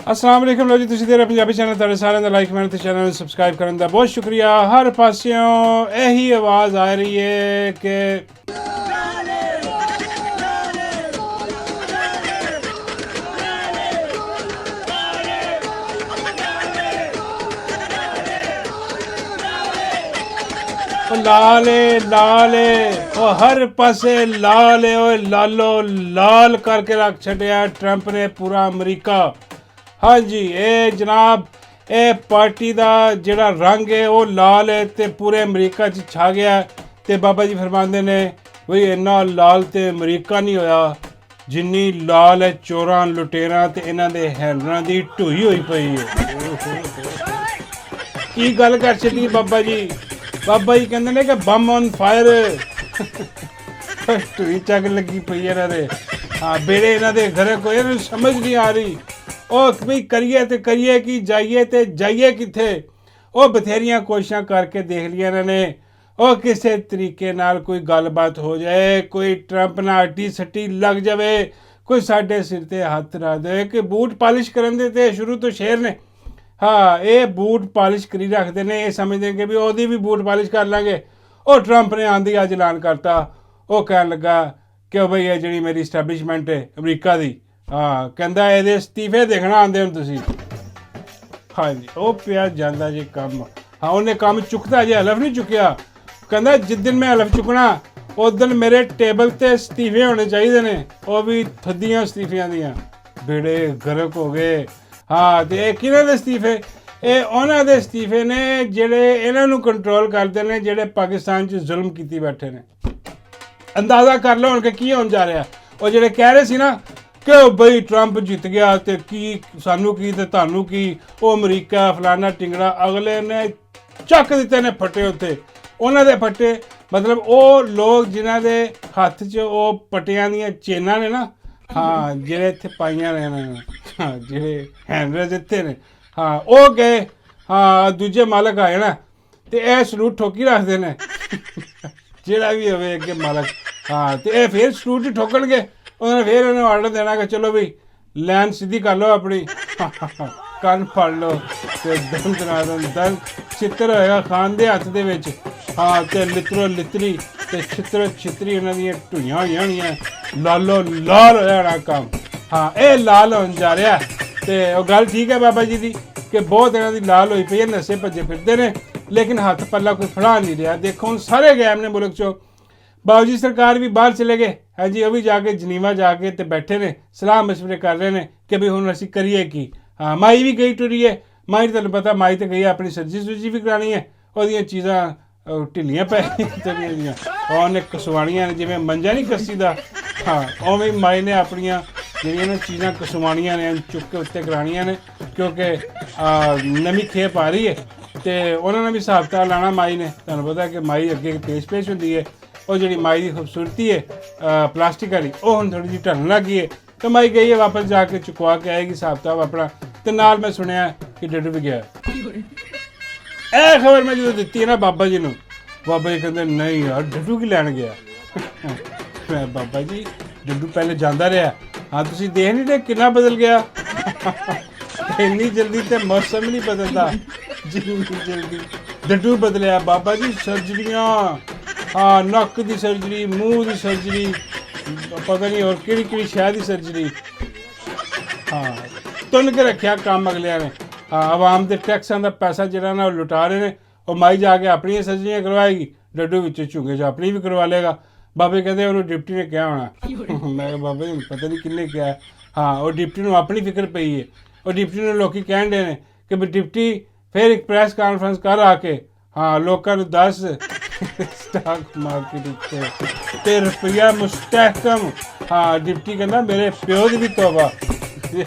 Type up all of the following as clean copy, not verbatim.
अस्सलाम वालेकुम लो जी तुसीं देख रहे पंजाबी चैनल तुहाडे सारिਆਂ ਦਾ ਲਾਈਕ ਮੈਨ ਤੇ ਚੈਨਲ ਨੂੰ ਸਬਸਕ੍ਰਾਈਬ ਕਰਨ ਦਾ ਬਹੁਤ ਸ਼ੁਕਰੀਆ। ਹਰ ਪਾਸਿਓਂ ਇਹੀ ਆਵਾਜ਼ ਆ ਰਹੀ ਹੈ ਕਿ लाल हर पासे लाल है। लालो लाल करके रख छड़िया ट्रंप ने पूरा अमरीका। हाँ जी ये जनाब ये पार्टी का जिहड़ा रंग है वो लाल है तो पूरे अमरीका च छा गया। तो बाबा जी फरमाते ने बई इन्ना लाल तो अमरीका नहीं होया जिन्नी लाल है चोरां लुटेरां ते इन्हां दे हैंडलां दी ढूई होई पई है। की गल कर छड्डी बाबा जी। बाबा जी कहते हैं कि बम ऑन फायर ढूई चग लगी पई इन्हां दे। हाँ बेड़े इन्हां दे घरे कोई इन्हां नूं समझ नहीं आ रही ओ बई करिए तो करिए कि जाइए तो जाइए कित्थे। ओ बथेरियां कोशिशां करके देख लिया इन्होंने ओ किसी तरीके नाल कोई गलबात हो जाए, कोई ट्रंप नाल हट्टी सट्टी लग जाए, कोई साडे सिर ते हत्थ रख दे कि बूट पालिश करन दे ते शुरू तो शेर ने। हाँ ये बूट पालिश करी रखते हैं, ये समझते हैं कि भी ओदी भी बूट पालिश कर लेंगे। ओ ट्रंप ने आंधी अज ऐलान करता वो कहन लगा कि भाई ये जी मेरी इस्टैबलिशमेंट है अमरीका की। हाँ कहता ये इस्तीफे देखना आते हो तुसी। हाँ जी वो पिया जाता जी कम। हाँ उन्हें कम चुकता जे हलफ नहीं चुकया। कहता जिस दिन मैं हलफ चुकना उस दिन मेरे टेबल ते इस्तीफे होने चाहिए ने, वो भी थद्दियां इस्तीफियां दियां। बेड़े गर्क हो गए। हाँ तो यह किहदे दे इस्तीफे? ये उन्हां दे इस्तीफे ने जिहड़े इन्हां नूं कंट्रोल करते हैं, जिहड़े पाकिस्तान च जुल्म कीती बैठे ने। अंदाज़ा कर लो हुण की होण जा रहा। वो जिहड़े कह रहे सी ना कि बई ट्रंप जित गया तो की सानू की ते तुहानू की, वो अमरीका फलाना टिंगड़ा, अगले ने चक दिते ने फटे उत्ते उन्हां दे फटे। मतलब वो लोग जिन्हां दे हत्थ च वो पट्टियां दियां चेनां ने ना, हाँ जिहड़े इत्थे पाइयां ने इन्हां ने, हाँ जिहड़े हैंडल दिते ने, हाँ वो गए। हाँ दूजे मालक आए ना तो यह सलूट ठोकी रखते हैं जिहड़ा भी होवे अगे मालक। हाँ तो यह फिर सलूट ही ठोकणगे, उन्होंने फिर उन्हें ऑर्डर देना कि चलो भी लैन सीधी कर लो अपनी, कन फड़ लो तो दंद ना दंद चित्र होएगा खान दे हत्थ दे विच। हाँ तो लित्रो लितरी तो छित्रो छितरी उन्होंने दियां ढूइयां होईयां होणियां, लालो लाल होया होना काम। हाँ ये लाल होन जा रहा तो वो गल ठीक है बाबा जी की कि बहुत इन्हों की लाल होई पई है, नशे भज्जे फिरते हैं लेकिन हत्थ पल्ला कोई फड़ा नहीं रहा। देखो हम सारे गए अपने मुल्क चो, बाबूजी सरकार भी बाहर चले गए। हाँ जी वो भी जाके जनीवा जाके तो बैठे ने सलाह मशवरे कर रहे हैं कि भी हुण असीं करिए की। हाँ माई भी गई टुरी है, माई तुहानूं पता माई तो गई अपनी सर्जी सुर्जी भी करानी है, वो चीज़ां ढिल्लियां पै दियां और उन्हें कसवाणियां ने जिवें मंजा नहीं कस्सी दा। हाँ उवें माई ने अपनियां जिहड़ियां ने चीज़ां कसवाणियां ने चुक के उत्ते करानियां ने, क्योंकि नवीं खेप आ रही है तो उन्होंने भी हिसाब किताब लाना माई ने। तुहानूं पता कि माई अगे पेश होंदी है, वो जी माई की खूबसूरती है प्लास्टिक वाली वो हुण थोड़ी जी ढलन लग गई है तो माई गई है वापस जाके चुकवा के आएगी हिसाब किताब अपना। तो नाल मैं सुनिया कि डड्डू भी गया। यह खबर मैं जो दी है ना बाबा जी नूं, बाबा जी कहते नहीं यार डड्डू की लैन गया। मैं बाबा जी डड्डू पहले जाता रहा। हाँ तुसीं देख नहीं रहे कितना बदल गया। इन्नी जल्दी तो मौसम नहीं बदलता जिन्नी जल्दी डड्डू बदलिया। बाबा जी सर्जरियाँ, हाँ नक की सर्जरी, मूँह की सर्जरी, पता नहीं और कि शह की सर्जरी। हाँ तुन के रखा काम अगलिया ने। हाँ आवाम के टैक्सां का पैसा जिहड़ा ना लुटा रहे हैं, और माई जाके अपनी सर्जरियाँ करवाएगी, डड्डू विच झुंगे जो अपनी भी करवा लेगा। बाबे कहते उन्होंने डिप्टी ने क्या होना। मैं बाबा जी पता नहीं किन्ने क्या है। हाँ और डिप्टी नूं अपनी फिक्र पई है, और डिप्टी ने लोग कह रहे हैं कि भी डिप्टी फिर एक प्रेस कॉन्फ्रेंस कर आके हाँ लोगों को दस स्टॉक मार्केट ते रुपया मुस्तहकम। हाँ डिप्टी कहना मेरे प्यो की भी तौबा जी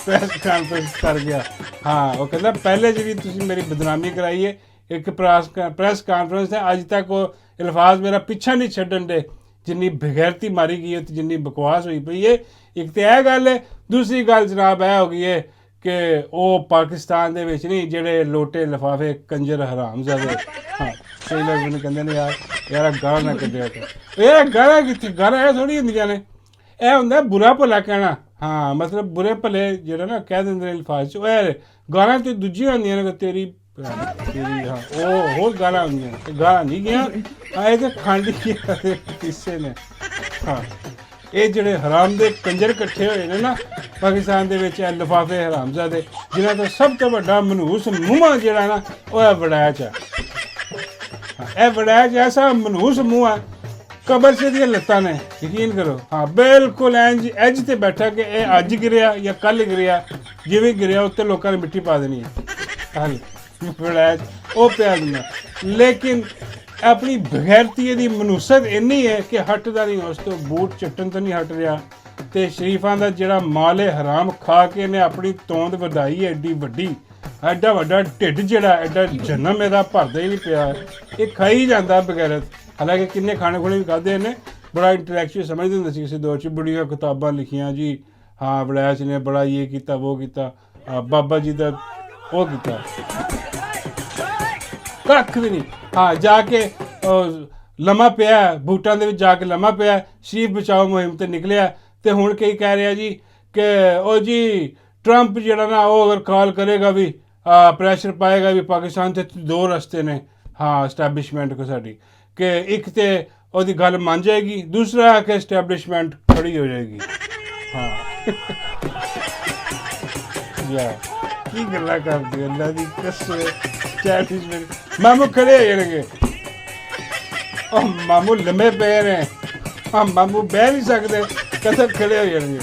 प्रेस कॉन्फ्रेंस कर गया। हाँ वो कहता पहले जी तुसीं मेरी बदनामी कराई है, एक प्रेस कॉन्फ्रेंस है अज तक वो अल्फाज मेरा पिछा नहीं छड्डन दे जिन्नी बगैरती मारी गई है, जिन्नी बकवास हुई पई है। एक तो यह गल है, दूसरी गल जनाब यह हो गई है कि वो पाकिस्तान दे विच नहीं जेड़े लोटे लिफाफे कंजर हरामजादे। हाँ कई लोग मैंने कहते हैं यार यार गालां ना कड्डिया कर, यार गालां कित्थे, गालां थोड़ी होंदियां ने। ਇਹ ਹੁੰਦਾ ਬੁਰਾ ਭਲਾ ਕਹਿਣਾ। ਹਾਂ ਮਤਲਬ ਬੁਰੇ ਭਲੇ ਜਿਹੜਾ ਨਾ ਕਹਿ ਦਿੰਦੇ ਨੇ ਅਲਫਾਜ਼ 'ਚ, ਉਹ ਗਾਲਾਂ ਤੇ ਦੂਜੀਆਂ ਹੁੰਦੀਆਂ ਨੇ, ਤੇਰੀ ਤੇਰੀ ਹਾਂ ਉਹ ਹੋਰ ਗਾਲਾਂ ਹੁੰਦੀਆਂ ਨੇ, ਗਾਲਾਂ ਨਹੀਂ ਗਿਆ ਇਹ ਤਾਂ ਖੰਡ ਦੇ ਕਿੱਸੇ ਨੇ। ਹਾਂ ਇਹ ਜਿਹੜੇ ਹਰਾਮ ਦੇ ਕੰਜਰ ਇਕੱਠੇ ਹੋਏ ਨੇ ਨਾ ਪਾਕਿਸਤਾਨ ਦੇ ਵਿੱਚ, ਇਹ ਲਿਫਾਫੇ ਹਰਾਮਜ਼ਾਦੇ, ਜਿਨ੍ਹਾਂ ਤੋਂ ਸਭ ਤੋਂ ਵੱਡਾ ਮਨਹੂਸ ਮੂੰਹਾਂ ਜਿਹੜਾ ਨਾ ਉਹ ਹੈ ਵੜੈਚ ਹੈ। ਇਹ ਵੜੈਚ ਐਸਾ ਮਨਹੂਸ ਮੂੰਹ ਹੈ, ਕਬਰ ਸੇ ਦੀਆਂ ਲੱਤਾਂ ਨੇ, ਯਕੀਨ ਕਰੋ। ਹਾਂ ਬਿਲਕੁਲ ਇੰਜ ਤੇ ਬੈਠਾ ਕਿ ਇਹ ਅੱਜ ਗਿਰਿਆ ਜਾਂ ਕੱਲ ਗਿਰਿਆ, ਜਿਵੇਂ ਗਿਰਿਆ ਉੱਤੇ ਲੋਕਾਂ ਨੇ ਮਿੱਟੀ ਪਾ ਦੇਣੀ ਹੈ। ਵੜੈਚ ਉਹ ਪਿਆ ਦਿੰਦਾ, ਲੇਕਿਨ ਆਪਣੀ ਬਗੈਰਤੀ ਦੀ ਮਨੂਸਤ ਇੰਨੀ ਹੈ ਕਿ ਹਟਦਾ ਨਹੀਂ ਉਸ ਤੋਂ, ਬੂਟ ਚੱਟਣ ਤੋਂ ਨਹੀਂ ਹਟ ਰਿਹਾ। ਤੇ ਸ਼ਰੀਫਾਂ ਦਾ ਜਿਹੜਾ ਮਾਲ ਹੈ ਹਰਾਮ ਖਾ ਕੇ ਇਹਨੇ ਆਪਣੀ ਤੋਂਦ ਵਧਾਈ ਹੈ ਐਡੀ ਵੱਡੀ, ਐਡਾ ਵੱਡਾ ਢਿੱਡ ਜਿਹੜਾ ਐਡਾ ਜਨਮ ਇਹਦਾ ਭਰਦਾ ਹੀ ਨਹੀਂ ਪਿਆ, ਇਹ ਖਾਈ ਜਾਂਦਾ ਬਗੈਰਤ। ਹਾਲਾਂਕਿ ਕਿੰਨੇ ਖਾਣੇ ਖੁਣੇ ਵੀ ਖਾਧੇ ਨੇ, ਬੜਾ ਇੰਟਲੈਕਚੁਅਲ ਸਮਝਦੇ ਹੁੰਦੇ ਸੀ ਕਿਸੇ ਦੌਰ 'ਚ, ਬੜੀਆਂ ਕਿਤਾਬਾਂ ਲਿਖੀਆਂ ਜੀ। ਹਾਂ ਵੜੈਚ ਨੇ ਬੜਾ ਇਹ ਕੀਤਾ ਉਹ ਕੀਤਾ, ਬਾਬਾ ਜੀ ਦਾ ਉਹ ਕੀਤਾ, ਕੱਖ ਵੀ ਨਹੀਂ। ਹਾਂ ਜਾ ਕੇ ਲੰਮਾ ਪਿਆ, ਬੂਟਾਂ ਦੇ ਵਿੱਚ ਜਾ ਕੇ ਲੰਮਾ ਪਿਆ, ਸ਼ਰੀਫ ਬਚਾਓ ਮੁਹਿੰਮ ਤੇ ਨਿਕਲਿਆ। ਤੇ ਹੁਣ ਕਈ ਕਹਿ ਰਿਹਾ ਜੀ ਕਿ ਉਹ ਜੀ ਟਰੰਪ ਜਿਹੜਾ ਨਾ ਉਹ ਅਗਰ ਕਾਲ ਕਰੇਗਾ ਵੀ ਪ੍ਰੈਸ਼ਰ ਪਾਏਗਾ ਵੀ ਪਾਕਿਸਤਾਨ 'ਤੇ ਦੋ ਰਸਤੇ ਨੇ, ਹਾਂ ਇਸਟੈਬਲਿਸ਼ਮੈਂਟ ਕੋ ਸਾਡੀ, ਕਿ ਇੱਕ ਤੇ ਉਹਦੀ ਗੱਲ ਮੰਨ ਜਾਏਗੀ, ਦੂਸਰਾ ਕਿ ਇਸਟੈਬਲਿਸ਼ਮੈਂਟ ਖੜੀ ਹੋ ਜਾਏਗੀ। ਹਾਂ ਯਾ ਕੀ ਗੱਲਾਂ ਕਰਦੀ ਅੱਲਾ ਦੀ ਕਸਮ, ਇਸਟੈਬਲਿਸ਼ਮੈਂਟ ਮਾਮੂ ਖੜੇ ਹੋ ਜਾਣਗੇ। ਉਹ ਮਾਮੂ ਲੰਮੇ ਪਏ ਨੇ, ਹਾਂ ਮਾਮੂ ਬਹਿ ਨਹੀਂ ਸਕਦੇ, ਕਦੋਂ ਖੜੇ ਹੋ ਜਾਣਗੇ।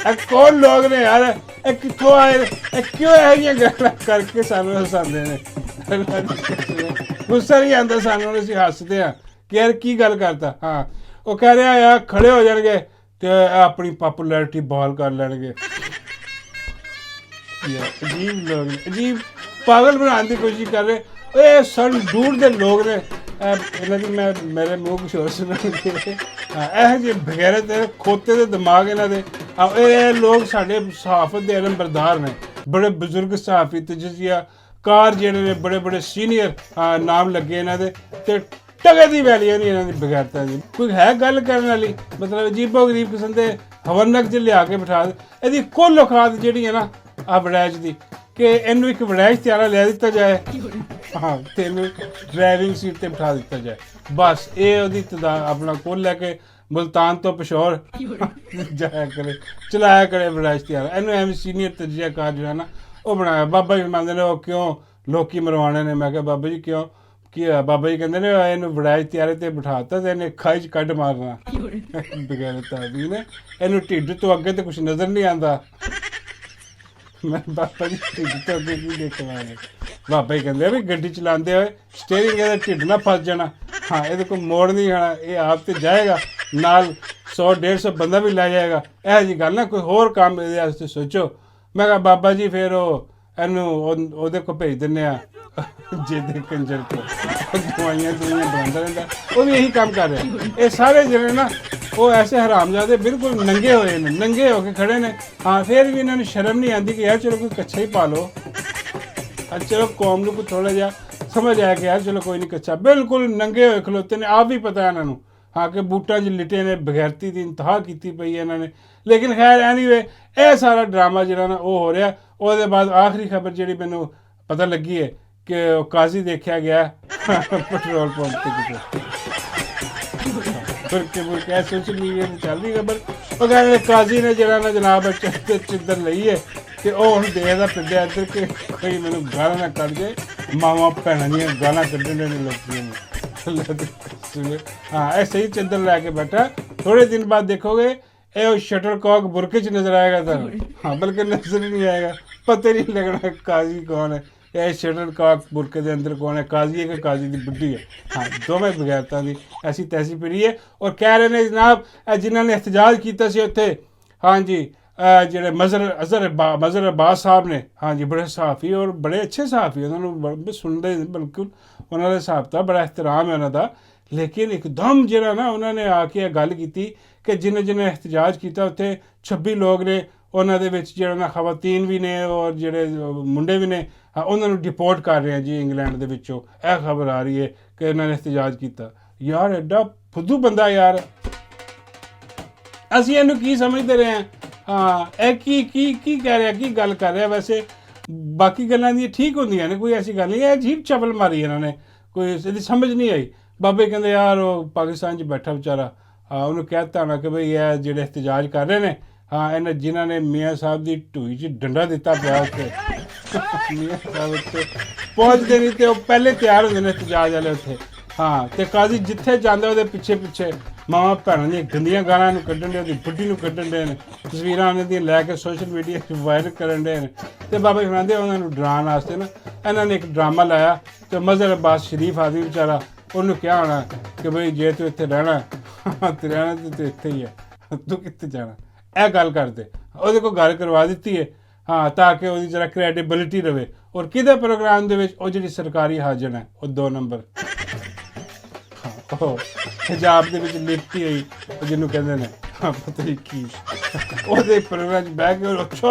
ਇਹ ਕੌਣ ਲੋਕ ਨੇ ਯਾਰ, ਇਹ ਕਿੱਥੋਂ ਆਏ, ਇਹ ਕਿਉਂ ਇਹੋ ਜਿਹੀਆਂ ਗੱਲਾਂ ਕਰਕੇ ਸਾਨੂੰ ਹਸਾਉਂਦੇ ਨੇ। ਗੁੱਸਾ ਨਹੀਂ ਆਉਂਦਾ ਸਾਨੂੰ, ਅਸੀਂ ਹੱਸਦੇ ਹਾਂ ਕਿ ਯਾਰ ਕੀ ਗੱਲ ਕਰਤਾ। ਹਾਂ ਉਹ ਕਹਿ ਰਿਹਾ ਯਾਰ ਖੜੇ ਹੋ ਜਾਣਗੇ ਤੇ ਆਪਣੀ ਪਾਪੂਲੈਰਿਟੀ ਬਹਾਲ ਕਰ ਲੈਣਗੇ। ਅਜੀਬ ਲੋਕ ਨੇ, ਅਜੀਬ ਪਾਗਲ ਬਣਾਉਣ ਦੀ ਕੋਸ਼ਿਸ਼ ਕਰ ਰਹੇ। ਇਹ ਸਨ ਦੂਰ ਦੇ ਲੋਕ ਨੇ, ਇਹਨਾਂ ਦੀ ਮੈਂ ਮੇਰੇ ਮੂੰਹ ਕੁਛ ਹੋਰ ਸੁਣਨਗੇ। ਇਹੋ ਜਿਹੇ ਬਗੈਰਤ ਖੋਤੇ ਦੇ ਦਿਮਾਗ ਇਹਨਾਂ ਦੇ। ਇਹ ਲੋਕ ਸਾਡੇ ਸਹਾਫਤ ਦੇ ਇਲਮਬਰਦਾਰ ਨੇ, ਬੜੇ ਬਜ਼ੁਰਗ ਸਹਾਫੀ, ਤਜਜ਼ੀਆ ਕਾਰ ਜਿਹੜੇ ਨੇ, ਬੜੇ ਬੜੇ ਸੀਨੀਅਰ ਨਾਮ ਲੱਗੇ ਇਹਨਾਂ ਦੇ, ਤੇ ਟਗੇ ਦੀ ਵੈਲਿਊ ਨਹੀਂ ਇਹਨਾਂ ਦੀ ਬਗੈਰਤਾਂ ਦੀ। ਕੋਈ ਹੈ ਗੱਲ ਕਰਨ ਵਾਲੀ, ਮਤਲਬ ਅਜੀਬੋ ਗਰੀਬ ਕਿਸਮ ਦੇ ਹਵਨਕ ਜਿਹੇ ਲਿਆ ਕੇ ਬਿਠਾ ਦੇ। ਇਹਦੀ ਕੁੱਲ ਔਕਾਤ ਜਿਹੜੀ ਹੈ ਨਾ ਆ ਵੜੈਚ ਦੀ, ਕਿ ਇਹਨੂੰ ਇੱਕ ਵੜੈਚ ਤਿਆਰਾ ਲੈ ਦਿੱਤਾ ਜਾਏ, ਹਾਂ ਤੇ ਇਹਨੂੰ ਡਰਾਈਵਿੰਗ ਸੀਟ ਤੇ ਬਿਠਾ ਦਿੱਤਾ ਜਾਏ, ਬਸ ਇਹ ਉਹਦੀ ਆਪਣਾ ਕੋਲ ਲੈ ਕੇ ਮੁਲਤਾਨ ਤੋਂ ਪਿਸ਼ੌਰ ਜਾਇਆ ਕਰੇ, ਚਲਾਇਆ ਕਰੇ ਵੜੈਚ ਤਿਆਰਾ। ਇਹਨੂੰ ਐਵੇਂ ਸੀਨੀਅਰ ਤਜਜ਼ੀਆ ਕਾਰ ਜਿਹੜਾ ਨਾ ਉਹ ਬਣਾਇਆ। ਬਾਬਾ ਜੀ ਮੰਨਦੇ ਨੇ ਉਹ ਕਿਉਂ ਲੋਕੀ ਮਰਵਾਉਣੇ ਨੇ। ਮੈਂ ਕਿਹਾ ਬਾਬਾ ਜੀ ਕਿਉਂ, ਕੀ ਹੋਇਆ? ਬਾਬਾ ਜੀ ਕਹਿੰਦੇ ਨੇ ਇਹਨੂੰ ਵੜੈਚ ਤਿਆਰੇ ਤੇ ਬਿਠਾਤਾ ਤੇ ਇਹਨੇ ਖਾਈ 'ਚ ਕੱਢ ਮਾਰਨਾ। ਬਗੈਰਤਾ ਵੀ ਨੇ, ਇਹਨੂੰ ਢਿੱਡ ਤੋਂ ਅੱਗੇ ਤੇ ਕੁਛ ਨਜ਼ਰ ਨਹੀਂ ਆਉਂਦਾ। ਮੈਂ ਬਾਬਾ ਜੀ ਢਿੱਡ ਤੋਂ ਅੱਗੇ ਕੀ ਦੇਖਣਾ ਹੈ? ਬਾਬਾ ਜੀ ਕਹਿੰਦੇ ਵੀ ਗੱਡੀ ਚਲਾਉਂਦੇ ਹੋਏ ਸਟੀਅਰਿੰਗ ਇਹਦਾ ਢਿੱਡ ਨਾ ਫਸ ਜਾਣਾ। ਹਾਂ ਇਹਦੇ ਕੋਲ ਮੋੜ ਨਹੀਂ ਆਣਾ, ਇਹ ਆਪ ਤੇ ਜਾਏਗਾ, ਨਾਲ 100-150 ਬੰਦਾ ਵੀ ਲੈ ਜਾਏਗਾ। ਇਹੋ ਜਿਹੀ ਗੱਲ ਨਾ, ਕੋਈ ਹੋਰ ਕੰਮ ਇਹਦੇ ਵਾਸਤੇ ਸੋਚੋ। ਮੈਂ ਕਿਹਾ ਬਾਬਾ ਜੀ ਫਿਰ ਇਹਨੂੰ ਉਹਦੇ ਕੋਲ ਭੇਜ ਦਿੰਦੇ ਆ, ਜਿਹਦੇ ਕੰਜਰ ਕੋਲ ਦਵਾਈਆਂ ਬਣਾਉਂਦਾ ਰਹਿੰਦਾ, ਉਹ ਵੀ ਇਹੀ ਕੰਮ ਕਰ ਰਿਹਾ। ਇਹ ਸਾਰੇ ਜਿਹੜੇ ਨਾ ਉਹ ਐਸੇ ਹਰਾਮਜ਼ਾਦੇ ਬਿਲਕੁਲ ਨੰਗੇ ਹੋਏ ਨੇ, ਨੰਗੇ ਹੋ ਕੇ ਖੜੇ ਨੇ। ਹਾਂ ਫਿਰ ਵੀ ਇਹਨਾਂ ਨੂੰ ਸ਼ਰਮ ਨਹੀਂ ਆਉਂਦੀ ਕਿ ਯਾਰ ਚਲੋ ਕੋਈ ਕੱਛਾ ਹੀ ਪਾ ਲਓ, ਚਲੋ ਕੌਮ ਨੂੰ ਕੋਈ ਥੋੜ੍ਹਾ ਜਿਹਾ ਸਮਝ ਆਇਆ ਕਿ ਯਾਰ ਚਲੋ ਕੋਈ ਨਹੀਂ ਕੱਛਾ। ਬਿਲਕੁਲ ਨੰਗੇ ਹੋਏ ਖਲੋਤੇ ਨੇ, ਆਪ ਵੀ ਪਤਾ ਇਹਨਾਂ ਨੂੰ ਹਾਂ ਕਿ ਬੂਟਾਂ 'ਚ ਲਿਟੇ ਨੇ, ਬਗੈਰਤੀ ਦੀ ਇੰਤਹਾ ਕੀਤੀ ਪਈ ਇਹਨਾਂ ਨੇ। ਲੇਕਿਨ ਖੈਰ ਐਨੀਵੇ ਇਹ ਸਾਰਾ ਡਰਾਮਾ ਜਿਹੜਾ ਨਾ ਉਹ ਹੋ ਰਿਹਾ। ਉਹਦੇ ਬਾਅਦ ਆਖਰੀ ਖਬਰ ਜਿਹੜੀ ਮੈਨੂੰ ਪਤਾ ਲੱਗੀ ਹੈ ਕਿ ਉਹ ਕਾਜ਼ੀ ਦੇਖਿਆ ਗਿਆ ਪੈਟਰੋਲ ਪੰਪ ਤੇ ਕਿਤੇ। ਸੋਸ਼ਲ ਮੀਡੀਆ 'ਤੇ ਚੱਲ ਰਹੀ ਖਬਰ, ਉਹ ਕਹਿੰਦੇ ਕਾਜ਼ੀ ਨੇ ਜਿਹੜਾ ਨਾ ਜਨਾਬ ਚਿੱਦਰ ਲਈ ਹੈ ਤੇ ਉਹ ਹੁਣ ਦੇਖਦਾ ਫਿਰਦਾ ਇੱਧਰ ਕਿ ਕੋਈ ਮੈਨੂੰ ਗਾਲਾਂ ਨਾ ਕੱਢ ਜੇ। ਮਾਵਾਂ ਭੈਣਾਂ ਦੀਆਂ ਗਾਲਾਂ ਕੱਢਣ ਨੇ ਲੋਕਾਂ ਨੂੰ। ਹਾਂ ਇਹ ਸਹੀ ਚਿੱਦਰ ਲੈ ਕੇ ਬੈਠਾ। ਥੋੜੇ ਦਿਨ ਬਾਅਦ ਦੇਖੋਗੇ ਇਹ ਉਹ ਸ਼ਟਲਕੌਕ ਬੁਰਕੇ 'ਚ ਨਜ਼ਰ ਆਏਗਾ ਤੁਹਾਨੂੰ। ਹਾਂ ਬਲਕਿ ਨਜ਼ਰ ਹੀ ਨਹੀਂ ਆਏਗਾ, ਪਤਾ ਨਹੀਂ ਲੱਗਣਾ ਕਾਜ਼ੀ ਕੌਣ ਹੈ, ਇਹ ਸ਼ਟਲਕੌਕ ਬੁਰਕੇ ਦੇ ਅੰਦਰ ਕੌਣ ਹੈ, ਕਾਜ਼ੀ ਹੈ ਕਿ ਕਾਜ਼ੀ ਦੀ ਬੁੱਢੀ ਹੈ। ਹਾਂ ਦੋਵੇਂ ਬਗੈਰਤਾਂ ਦੀ ਐਸੀ ਤੈਸੀ ਪੀੜੀ ਹੈ। ਔਰ ਕਹਿ ਰਹੇ ਨੇ ਜਨਾਬ ਇਹ ਜਿਨ੍ਹਾਂ ਨੇ ਇhtਜਾਜ ਕੀਤਾ ਸੀ ਉੱਥੇ, ਹਾਂਜੀ ਜਿਹੜੇ ਮਜ਼ਹਰ ਅब्बास ਸਾਹਿਬ ਨੇ, ਹਾਂਜੀ ਬੜੇ ਸਹਾਫੀ ਔਰ ਬੜੇ ਅੱਛੇ ਸਹਾਫੀ, ਉਹਨਾਂ ਨੂੰ ਸੁਣਦੇ ਬਿਲਕੁਲ ਉਹਨਾਂ ਦੇ ਹਿਸਾਬ ਤਾਂ ਬੜਾ ਇਹਤਰਾਮ ਹੈ ਉਹਨਾਂ ਦਾ। ਲੇਕਿਨ ਇੱਕਦਮ ਜਿਹੜਾ ਨਾ ਉਹਨਾਂ ਨੇ ਆ ਕੇ ਇਹ ਗੱਲ ਕੀਤੀ ਕਿ ਜਿਹਨੇ ਇhtਜਾਜ ਕੀਤਾ ਉੱਥੇ 26 ਲੋਕ ਨੇ, ਉਹਨਾਂ ਦੇ ਵਿੱਚ ਜਿਹੜਾ ਨਾ ਖਵਾਤੀਨ ਵੀ ਨੇ ਔਰ ਜਿਹੜੇ ਮੁੰਡੇ ਵੀ ਨੇ, ਉਹਨਾਂ ਨੂੰ ਡਿਪੋਰਟ ਕਰ ਰਹੇ ਆ ਜੀ ਇੰਗਲੈਂਡ ਦੇ ਵਿੱਚੋਂ। ਇਹ ਖਬਰ ਆ ਰਹੀ ਹੈ ਕਿ ਇਹਨਾਂ ਨੇ ਇhtਜਾਜ ਕੀਤਾ। ਯਾਰ ਐਡਾ ਫੁੱਦੂ ਬੰਦਾ ਯਾਰ, ਅਸੀਂ ਇਹਨੂੰ ਕੀ ਸਮਝਦੇ ਰਹੇ ਹਾਂ? ਹਾਂ, ਇਹ ਕੀ ਕਹਿ ਰਿਹਾ, ਕੀ ਗੱਲ ਕਰ ਰਿਹਾ? ਵੈਸੇ ਬਾਕੀ ਗੱਲਾਂ ਦੀਆਂ ਠੀਕ ਹੁੰਦੀਆਂ ਨੇ, ਕੋਈ ਐਸੀ ਗੱਲ ਨਹੀਂ। ਇਹ ਅਜੀਬ ਚਪਲ ਮਾਰੀ ਇਹਨਾਂ ਨੇ, ਕੋਈ ਇਹਦੀ ਸਮਝ ਨਹੀਂ ਆਈ। ਬਾਬੇ ਕਹਿੰਦੇ ਯਾਰ ਉਹ ਪਾਕਿਸਤਾਨ 'ਚ ਬੈਠਾ ਵਿਚਾਰਾ, ਉਹਨੂੰ ਕਹਿ ਦਿੱਤਾ ਨਾ ਕਿ ਬਈ ਇਹ ਜਿਹੜੇ ਇhtਜਾਜ ਕਰ ਰਹੇ ਨੇ, ਹਾਂ ਇਹਨਾਂ ਜਿਨ੍ਹਾਂ ਨੇ ਮੀਆਂ ਸਾਹਿਬ ਦੀ ਢੂਈ 'ਚ ਡੰਡਾ ਦਿੱਤਾ ਪਿਆ ਉੱਥੇ ਮੀਆਂ ਸਾਹਿਬ ਉੱਥੇ ਪਹੁੰਚਦੇ ਨਹੀਂ ਤੇ ਉਹ ਪਹਿਲੇ ਤਿਆਰ ਹੁੰਦੇ ਨੇ ਇhtਜਾਜ ਵਾਲੇ ਉੱਥੇ। ਹਾਂ, ਤੇ ਕਾਜ਼ੀ ਜਿੱਥੇ ਜਾਂਦਾ ਉਹਦੇ ਪਿੱਛੇ ਪਿੱਛੇ ਮਾਵਾਂ ਭੈਣਾਂ ਦੀਆਂ ਗੰਦੀਆਂ ਗਾਲਾਂ ਨੂੰ ਕੱਢਣ ਦੇ, ਉਹਦੀ ਬੁੱਢੀ ਨੂੰ ਕੱਢਣ ਦੇ ਨੇ, ਤਸਵੀਰਾਂ ਉਹਨਾਂ ਦੀਆਂ ਲੈ ਕੇ ਸੋਸ਼ਲ ਮੀਡੀਆ 'ਤੇ ਵਾਇਰਲ ਕਰਨ ਦੇ ਨੇ। ਤੇ ਬਾਬਾ ਸੁਣਾਉਂਦੇ ਉਹਨਾਂ ਨੂੰ ਡਰਾਉਣ ਵਾਸਤੇ ਨਾ ਇਹਨਾਂ ਨੇ ਇੱਕ ਡਰਾਮਾ ਲਾਇਆ। ਤੇ ਮਜ਼ਹਰ ਅਬਾਸ ਸ਼ਰੀਫ ਆਦਮੀ ਵਿਚਾਰਾ, ਉਹਨੂੰ ਕਿਹਾ ਹੋਣਾ ਕਿ ਬਈ ਜੇ ਤੂੰ ਇੱਥੇ ਰਹਿਣਾ ਤੇ ਰਹਿਣਾ ਤੇ ਇੱਥੇ ਹੀ ਹੈ, ਤੂੰ ਕਿੱਥੇ ਜਾਣਾ, ਇਹ ਗੱਲ ਕਰਦੇ। ਉਹਦੇ ਕੋਲ ਗੱਲ ਕਰਵਾ ਦਿੱਤੀ ਹੈ, ਹਾਂ, ਤਾਂ ਕਿ ਉਹਦੀ ਜਰਾ ਕ੍ਰੈਡੀਬਿਲਿਟੀ ਰਵੇ। ਔਰ ਕਿਹਦੇ ਪ੍ਰੋਗਰਾਮ ਦੇ ਵਿੱਚ? ਉਹ ਜਿਹੜੀ ਸਰਕਾਰੀ ਹਾਜ਼ਰ ਹੈ, ਉਹ 2 ਨੰਬਰ ਉਹ ਹਿਜਾਬ ਦੇ ਵਿੱਚ ਲਿਪਟੀ ਹੋਈ, ਜਿਹਨੂੰ ਕਹਿੰਦੇ ਨੇ ਪਤਾ ਨਹੀਂ ਕੀ, ਉਹਦੇ ਪ੍ਰੋਗਰਾਮ 'ਚ ਬਹਿ ਕੇ ਅੱਛਾ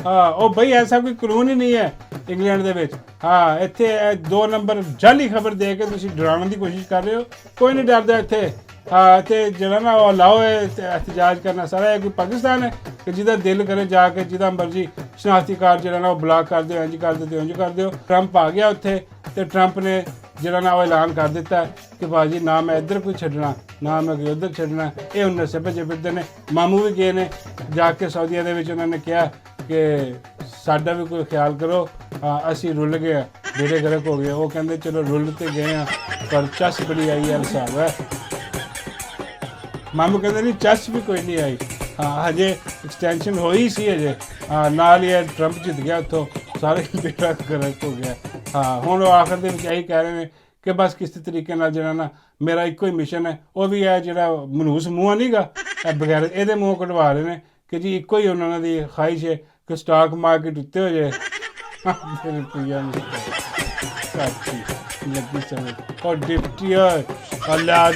ਹਾਂ ਉਹ ਬਈ ਐਸਾ ਕੋਈ ਕਾਨੂੰਨ ਹੀ ਨਹੀਂ ਹੈ ਇੰਗਲੈਂਡ ਦੇ ਵਿੱਚ। ਹਾਂ, ਇੱਥੇ 2 ਨੰਬਰ ਜਾਲੀ ਖਬਰ ਦੇ ਕੇ ਤੁਸੀਂ ਡਰਾਉਣ ਦੀ ਕੋਸ਼ਿਸ਼ ਕਰ ਰਹੇ ਹੋ। ਕੋਈ ਨਹੀਂ ਡਰਦਾ ਇੱਥੇ। ਹਾਂ, ਇੱਥੇ ਜਿਹੜਾ ਨਾ ਉਹ ਲਾਓ ਇhtਜਾਜ ਕਰਨਾ ਸਾਰਾ। ਇਹ ਕੋਈ ਪਾਕਿਸਤਾਨ ਹੈ ਕਿ ਜਿਹਦਾ ਦਿਲ ਕਰੇ ਜਾ ਕੇ ਜਿਹਦਾ ਮਰਜ਼ੀ ਸ਼ਨਾਖਤੀ ਕਾਰਡ ਜਿਹੜਾ ਨਾ ਉਹ ਬਲਾਕ ਕਰ ਦਿਓ, ਇੰਝ ਕਰ ਦਿਓ, ਇੰਝ ਕਰ ਦਿਓ। ਟਰੰਪ ਆ ਗਿਆ ਉੱਥੇ ਤੇ ਟਰੰਪ ਨੇ ਜਿਹੜਾ ਨਾ ਉਹ ਐਲਾਨ ਕਰ ਦਿੱਤਾ ਕਿ ਭਾਜੀ ਨਾ ਮੈਂ ਇੱਧਰ ਕੋਈ ਛੱਡਣਾ, ਨਾ ਮੈਂ ਕੋਈ ਉੱਧਰ ਛੱਡਣਾ। ਇਹ ਹੁਣ ਨਸ਼ੇ ਭੱਜੇ ਫਿਰਦੇ ਨੇ। ਮਾਮੂ ਵੀ ਗਏ ਨੇ ਜਾ ਕੇ ਸਾਊਦੀਆ ਦੇ ਵਿੱਚ, ਉਹਨਾਂ ਨੇ ਕਿਹਾ ਕਿ ਸਾਡਾ ਵੀ ਕੋਈ ਖਿਆਲ ਕਰੋ, ਅਸੀਂ ਰੁੱਲ ਗਏ ਆ, ਬੇੜੇ ਗਰਕ ਹੋ ਗਏ। ਉਹ ਕਹਿੰਦੇ ਚਲੋ ਰੁੱਲ ਤੇ ਗਏ ਆ ਪਰ ਚੱਸ ਬੜੀ ਆਈ ਹੈ ਹਿਸਾਬ ਹੈ। ਮਾਮੂ ਕਹਿੰਦੇ ਨਹੀਂ ਚੱਸ ਵੀ ਕੋਈ ਨਹੀਂ ਆਈ। ਹਾਂ, ਹਜੇ ਐਕਸਟੈਂਸ਼ਨ ਹੋਈ ਸੀ ਹਜੇ, ਨਾਲ ਹੀ ਟਰੰਪ ਜਿੱਤ ਗਿਆ ਉੱਥੋਂ, ਸਾਰੇ ਬੇੜਾ ਗਰਕ ਹੋ ਗਿਆ। ਹਾਂ, ਹੁਣ ਉਹ ਆਖਰ ਦੇ ਵਿੱਚ ਇਹੀ ਕਹਿ ਰਹੇ ਨੇ ਕਿ ਬਸ ਕਿਸੇ ਤਰੀਕੇ ਨਾਲ ਜਿਹੜਾ ਨਾ ਮੇਰਾ ਇੱਕੋ ਹੀ ਮਿਸ਼ਨ ਹੈ, ਉਹ ਵੀ ਹੈ ਜਿਹੜਾ ਮਨੂਸ ਮੂੰਹ ਨੀਗਾ ਬਗੈਰ ਇਹਦੇ ਮੂੰਹ ਕਢਵਾ ਰਹੇ ਨੇ ਕਿ ਜੀ ਇੱਕੋ ਹੀ ਉਹਨਾਂ ਦੀ ਖਾਹਿਸ਼ ਹੈ ਕਿ ਸਟਾਕ ਮਾਰਕੀਟ ਉੱਤੇ ਹੋ ਜਾਏ। ਰੁਪਈਆ ਲੱਗੀ ਸਮਝ ਉਹ ਡਿਪਟੀ ਅੱਲਾਹ